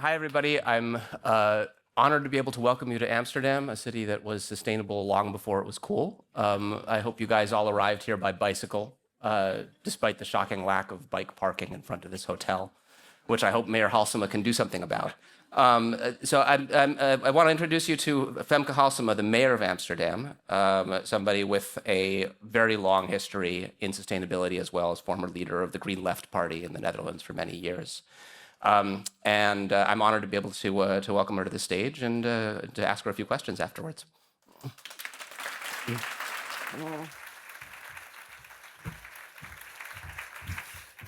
Hi, everybody. I'm honored to be able to welcome you to Amsterdam, a city that was sustainable long before it was cool. I hope you guys all arrived here by bicycle, despite the shocking lack of bike parking in front of this hotel, which I hope Mayor Halsema can do something about. I want to introduce you to Femke Halsema, the mayor of Amsterdam, somebody with a very long history in sustainability, as well as former leader of the Green Left Party in the Netherlands for many years. I'm honored to be able to welcome her to the stage and to ask her a few questions afterwards.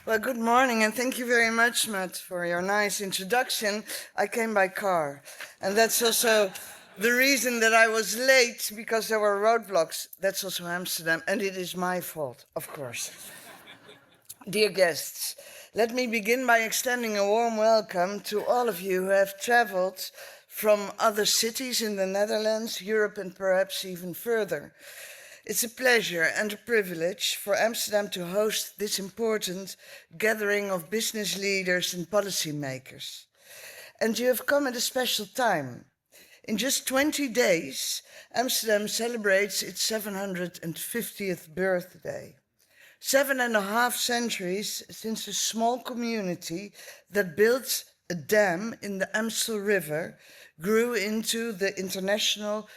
Well, good morning, and thank you very much, Matt, for your nice introduction. I came by car, and that's also the reason that I was late, because there were roadblocks. That's also Amsterdam, and it is my fault, of course. Dear guests, let me begin by extending a warm welcome to all of you who have traveled from other cities in the Netherlands, Europe, and perhaps even further. It's a pleasure and a privilege for Amsterdam to host this important gathering of business leaders and policymakers. And you have come at a special time. In just 20 days, Amsterdam celebrates its 750th birthday. 7.5 centuries since a small community that built a dam in the Amstel River grew into the international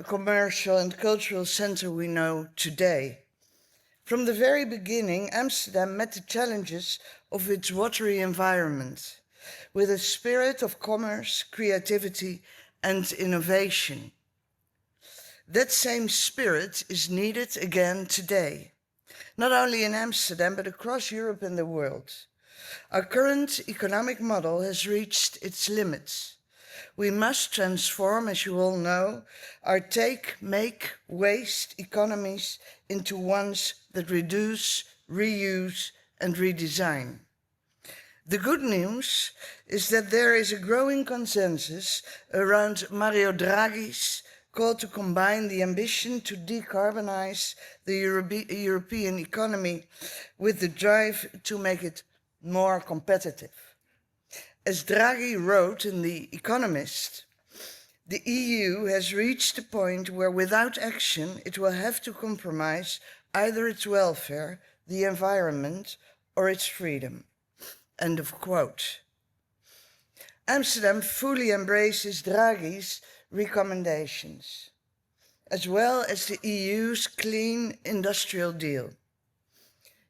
commercial and cultural center we know today. From the very beginning, Amsterdam met the challenges of its watery environment with a spirit of commerce, creativity, and innovation. That same spirit is needed again today, not only in Amsterdam, but across Europe and the world. Our current economic model has reached its limits. We must transform, as you all know, our take, make, waste economies into ones that reduce, reuse, and redesign. The good news is that there is a growing consensus around Mario Draghi's call to combine the ambition to decarbonize the European economy with the drive to make it more competitive. As Draghi wrote in The Economist, the EU has reached a point where without action it will have to compromise either its welfare, the environment, or its freedom. End of quote. Amsterdam fully embraces Draghi's recommendations, as well as the EU's Clean Industrial Deal.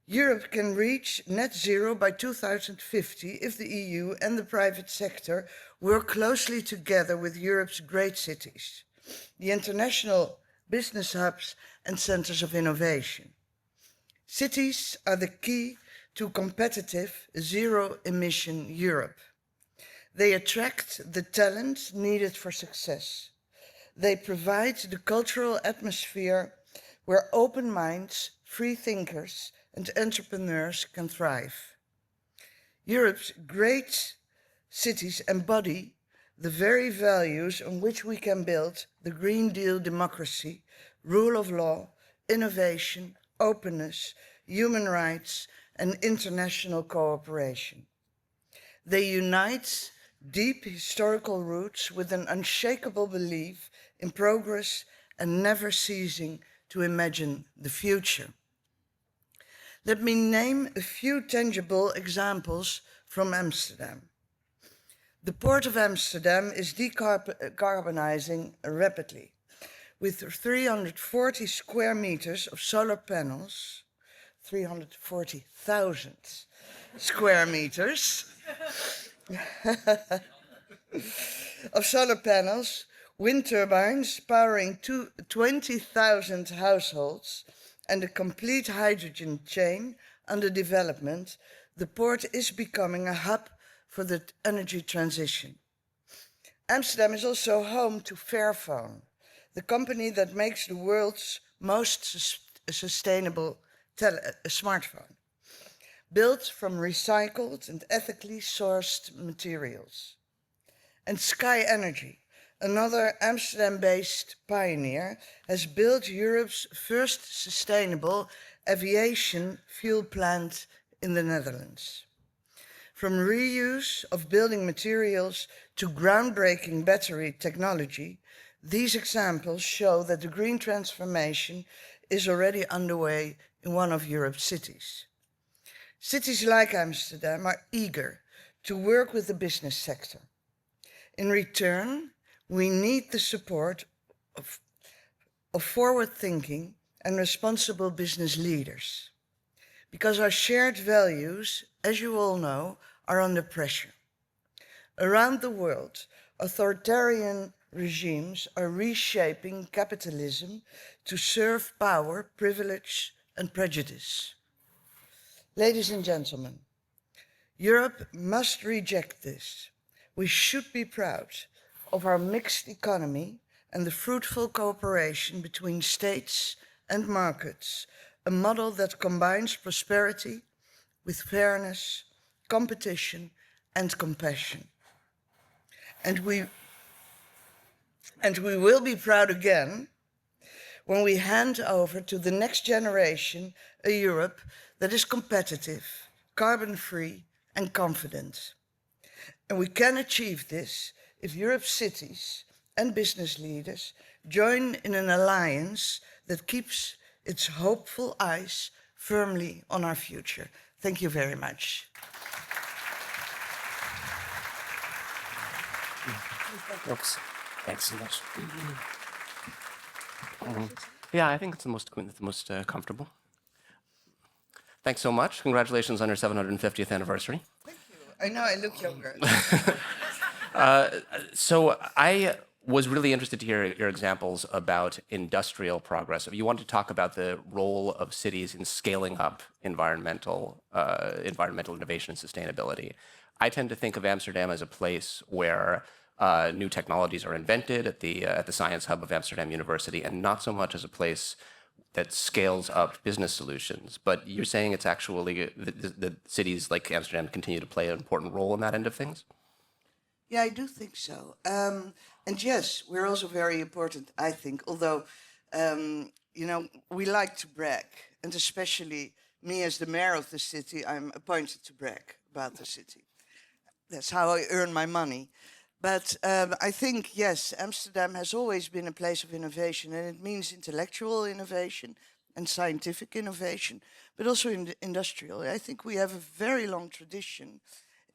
Europe can reach net zero by 2050 if the EU and the private sector work closely together with Europe's great cities, the international business hubs and centers of innovation. Cities are the key to competitive zero-emission Europe. They attract the talent needed for success. They provide the cultural atmosphere where open minds, free thinkers, and entrepreneurs can thrive. Europe's great cities embody the very values on which we can build the Green Deal democracy, rule of law, innovation, openness, human rights, and international cooperation. They unite deep historical roots with an unshakable belief in progress and never ceasing to imagine the future. Let me name a few tangible examples from Amsterdam. The Port of Amsterdam is decarbonizing rapidly, with 340 square meters of solar panels, 340,000 square meters of solar panels, wind turbines powering 20,000 households, and a complete hydrogen chain under development. The port is becoming a hub for the energy transition. Amsterdam is also home to Fairphone, the company that makes the world's most sustainable smartphone, built from recycled and ethically sourced materials. And Sky Energy, another Amsterdam-based pioneer, has built Europe's first sustainable aviation fuel plant in the Netherlands. From reuse of building materials to groundbreaking battery technology, these examples show that the green transformation is already underway in one of Europe's cities. Cities like Amsterdam are eager to work with the business sector. In return, we need the support of forward-thinking and responsible business leaders, because our shared values, as you all know, are under pressure. Around the world, authoritarian regimes are reshaping capitalism to serve power, privilege, and prejudice. Ladies and gentlemen, Europe must reject this. We should be proud of our mixed economy and the fruitful cooperation between states and markets, a model that combines prosperity with fairness, competition, and compassion. And we will be proud again when we hand over to the next generation a Europe that is competitive, carbon-free, and confident. And we can achieve this if Europe's cities and business leaders join in an alliance that keeps its hopeful eyes firmly on our future. Thank you very much. Oops. Thanks so much. Yeah, I think it's the most comfortable. Thanks so much. Congratulations on your 750th anniversary. Thank you. I know I look younger. So I was really interested to hear your examples about industrial progress. If you want to talk about the role of cities in scaling up environmental innovation and sustainability, I tend to think of Amsterdam as a place where new technologies are invented at the Science Hub of Amsterdam University, and not so much as a place that scales up business solutions. But you're saying it's actually the cities like Amsterdam continue to play an important role in that end of things? Yeah, I do think so. And yes, we're also very important, I think, although, you know, we like to brag, and especially me as the mayor of the city, I'm appointed to brag about the city. That's how I earn my money. But I think, yes, Amsterdam has always been a place of innovation, and it means intellectual innovation and scientific innovation, but also industrial. I think we have a very long tradition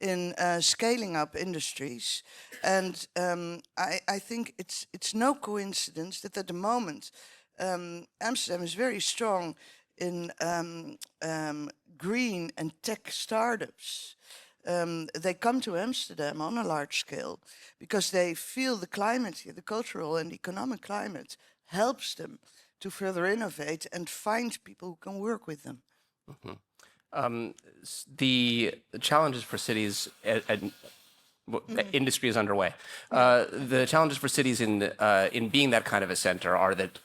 in scaling up industries. And I think it's no coincidence that at the moment, Amsterdam is very strong in green and tech startups. They come to Amsterdam on a large scale because they feel the climate here, the cultural and economic climate, helps them to further innovate and find people who can work with them. Mm-hmm. The challenges for cities, industry is underway. The challenges for cities in being that kind of a center are that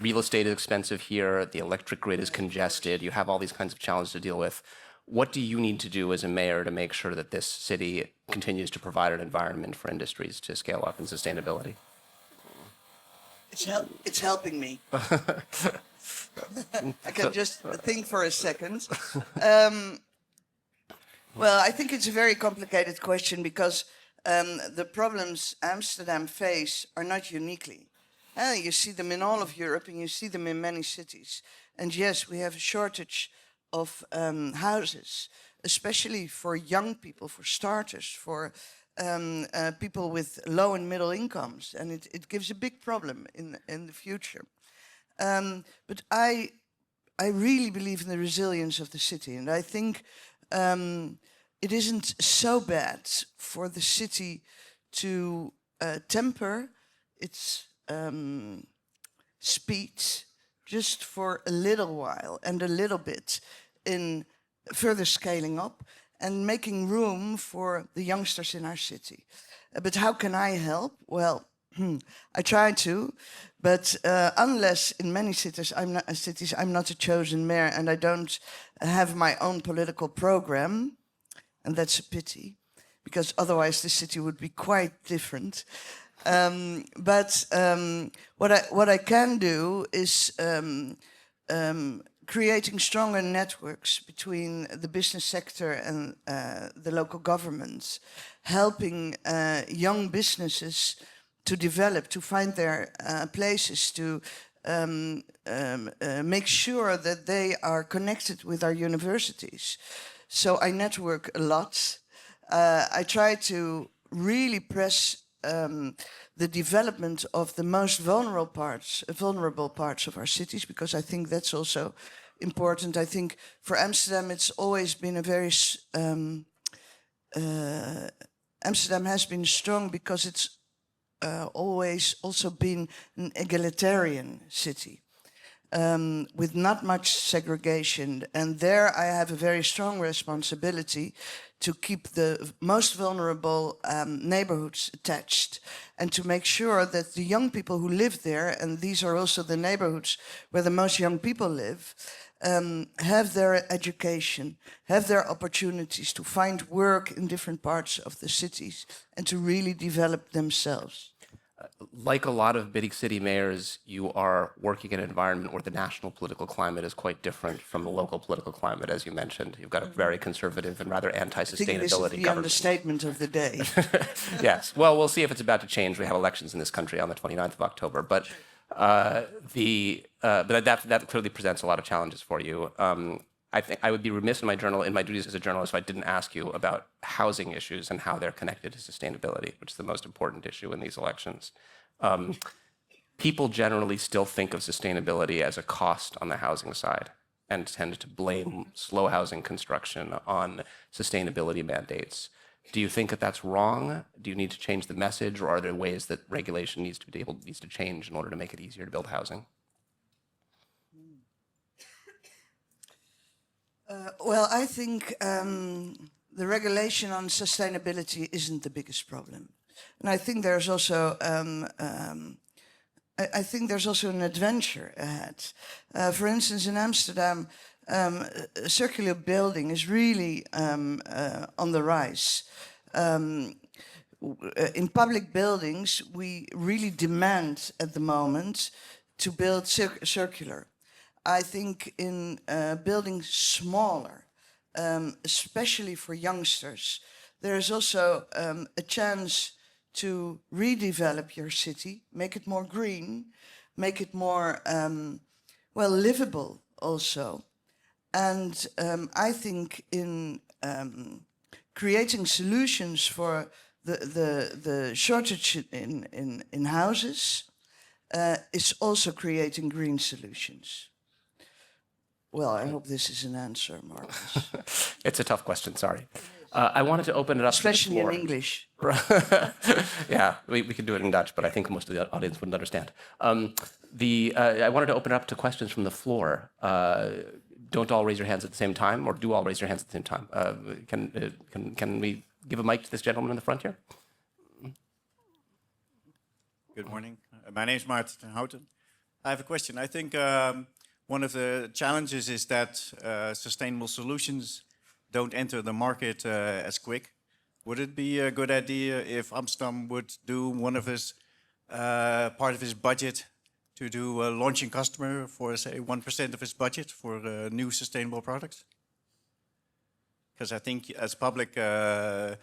real estate is expensive here, the electric grid is congested, you have all these kinds of challenges to deal with. What do you need to do as a mayor to make sure that this city continues to provide an environment for industries to scale up in sustainability? It's helping me. I can just think for a second. Well, I think it's a very complicated question because the problems Amsterdam face are not uniquely. You see them in all of Europe and you see them in many cities. And yes, we have a shortage of houses, especially for young people, for starters, for people with low and middle incomes. And it gives a big problem in the future. But I really believe in the resilience of the city, and I think it isn't so bad for the city to temper its speed just for a little while and a little bit in further scaling up and making room for the youngsters in our city. But how can I help? Well, I try to, but unless in many cities I'm not a chosen mayor and I don't have my own political program, and that's a pity, because otherwise the city would be quite different. But what I can do is creating stronger networks between the business sector and the local governments, helping young businesses to develop, to find their places, to make sure that they are connected with our universities. So I network a lot. I try to really press the development of the most vulnerable parts of our cities, because I think that's also important. I think for Amsterdam, it's always been a very Amsterdam has been strong because it's always also been an egalitarian city with not much segregation. And there I have a very strong responsibility to keep the most vulnerable neighborhoods attached and to make sure that the young people who live there, and these are also the neighborhoods where the most young people live, have their education, have their opportunities to find work in different parts of the cities and to really develop themselves. Like a lot of big city mayors, you are working in an environment where the national political climate is quite different from the local political climate, as you mentioned. You've got a very conservative and rather anti-sustainability government. This is the understatement of the day. Yes. Well, we'll see if it's about to change. We have elections in this country on the 29th of October. But that clearly presents a lot of challenges for you. I think I would be remiss in my duties as a journalist if I didn't ask you about housing issues and how they're connected to sustainability, which is the most important issue in these elections. People generally still think of sustainability as a cost on the housing side and tend to blame slow housing construction on sustainability mandates. Do you think that that's wrong? Do you need to change the message, or are there ways that regulation needs to change in order to make it easier to build housing? Well, I think the regulation on sustainability isn't the biggest problem, and I think there's also an adventure ahead. For instance, in Amsterdam, circular building is really on the rise. In public buildings, we really demand at the moment to build circular. I think in building smaller, especially for youngsters, there is also a chance to redevelop your city, make it more green, make it more, livable also. And I think in creating solutions for the shortage in houses is also creating green solutions. Well, I hope this is an answer, Marcus. It's a tough question, sorry. I wanted to open it up especially to the floor. In English. Yeah, we could do it in Dutch, but I think most of the audience wouldn't understand. I wanted to open it up to questions from the floor. Don't all raise your hands at the same time, or do all raise your hands at the same time? Can we give a mic to this gentleman in the front here? Good morning. My name is Maarten Houten. I have a question. I think one of the challenges is that sustainable solutions don't enter the market as quick. Would it be a good idea if Amsterdam would do one of his part of his budget to do a launching customer for, say, 1% of his budget for new sustainable products? Because I think as public, there's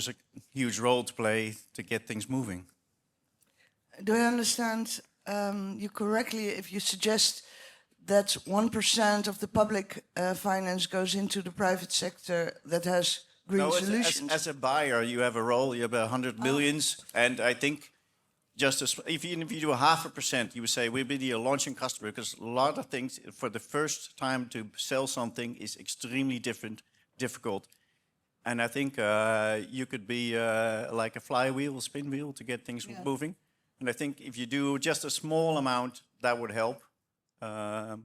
a huge role to play to get things moving. Do I understand you correctly if you suggest that 1% of the public finance goes into the private sector that has green solutions? As a buyer, you have a role, you have 100 millions, and I think just even if you do 0.5%, you would say we'll be the launching customer, because a lot of things for the first time to sell something is extremely difficult. And I think you could be like a flywheel, a spin wheel to get things moving. And I think if you do just a small amount, that would help. I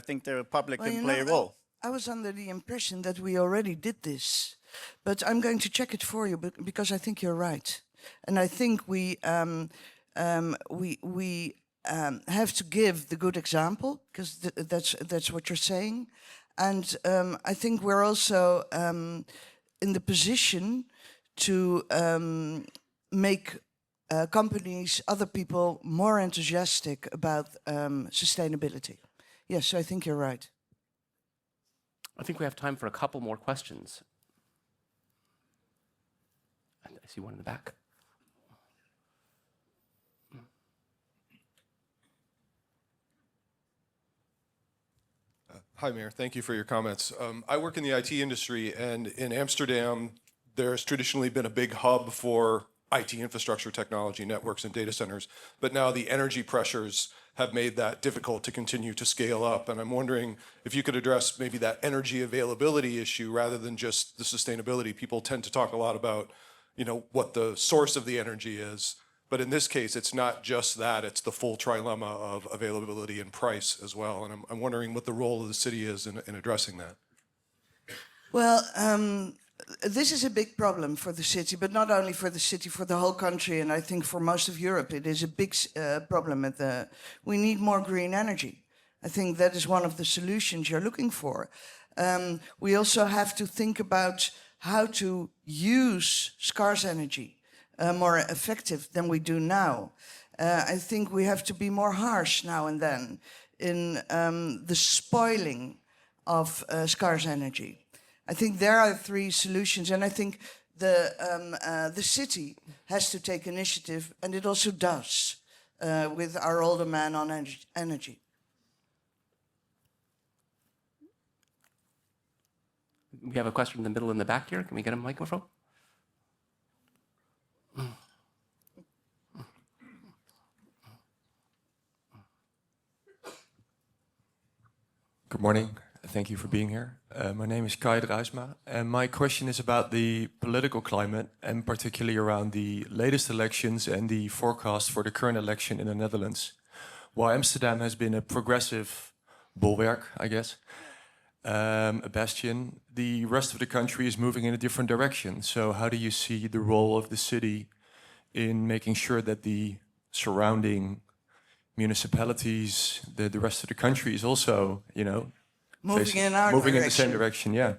think the public can play a role. I was under the impression that we already did this, but I'm going to check it for you because I think you're right, and I think we have to give the good example, because that's what you're saying, and I think we're also in the position to make companies, other people, more enthusiastic about sustainability. Yes, I think you're right. I think we have time for a couple more questions. I see one in the back. Hi, Mayor. Thank you for your comments. I work in the IT industry, and in Amsterdam, there's traditionally been a big hub for IT infrastructure technology, networks, and data centers. But now the energy pressures have made that difficult to continue to scale up. And I'm wondering if you could address maybe that energy availability issue rather than just the sustainability. People tend to talk a lot about, what the source of the energy is. But in this case, it's not just that, it's the full trilemma of availability and price as well. And I'm wondering what the role of the city is in addressing that. Well, this is a big problem for the city, but not only for the city, for the whole country, and I think for most of Europe, it is a big problem. We need more green energy. I think that is one of the solutions you're looking for. We also have to think about how to use scarce energy more effective than we do now. I think we have to be more harsh now and then in the spoiling of scarce energy. I think there are 3 solutions, and I think the city has to take initiative, and it also does with our older man on energy. We have a question in the middle in the back here. Can we get a microphone? Good morning. Thank you for being here. My name is Kai Druisma, and my question is about the political climate, and particularly around the latest elections and the forecast for the current election in the Netherlands. While Amsterdam has been a progressive bulwark, I guess, a bastion, the rest of the country is moving in a different direction. So how do you see the role of the city in making sure that the surrounding municipalities, the rest of the country is also, Moving in our moving direction. in the same direction, yeah.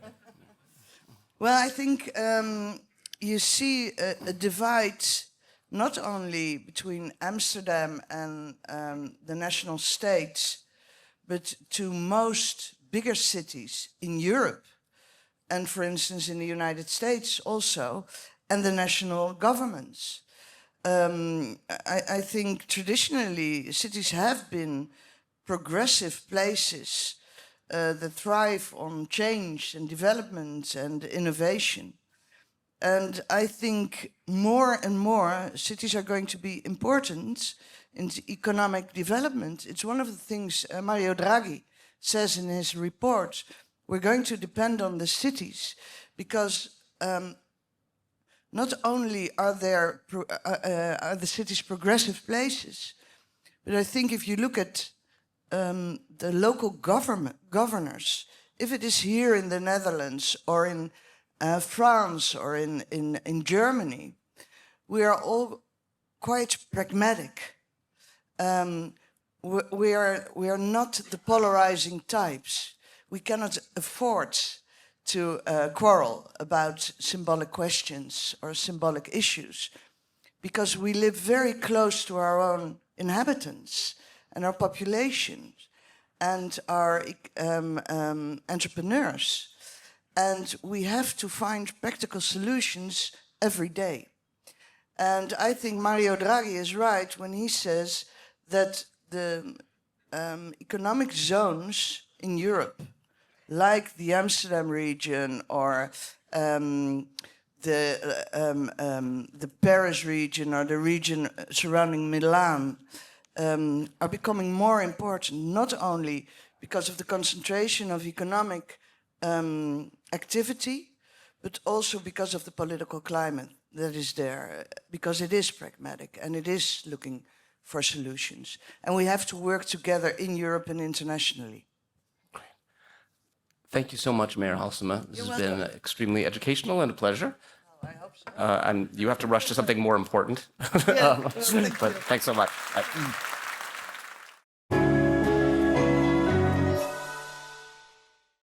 Well, I think you see a divide not only between Amsterdam and the national states, but to most bigger cities in Europe, and for instance in the United States also, and the national governments. I think traditionally cities have been progressive places that thrive on change and development and innovation. And I think more and more cities are going to be important in economic development. It's one of the things Mario Draghi says in his report. We're going to depend on the cities because not only are the cities progressive places, but I think if you look at the local governors, if it is here in the Netherlands or in France or in Germany, we are all quite pragmatic. We are not the polarizing types. We cannot afford to quarrel about symbolic questions or symbolic issues because we live very close to our own inhabitants and our populations and our entrepreneurs. And we have to find practical solutions every day. And I think Mario Draghi is right when he says that the economic zones in Europe, like the Amsterdam region or the Paris region or the region surrounding Milan, are becoming more important, not only because of the concentration of economic activity, but also because of the political climate that is there, because it is pragmatic and it is looking for solutions. And we have to work together in Europe and internationally. Thank you so much, Mayor Halsema. This has been extremely educational and a pleasure. Oh, I hope so. And you have to rush to something more important. Yeah. But thanks so much.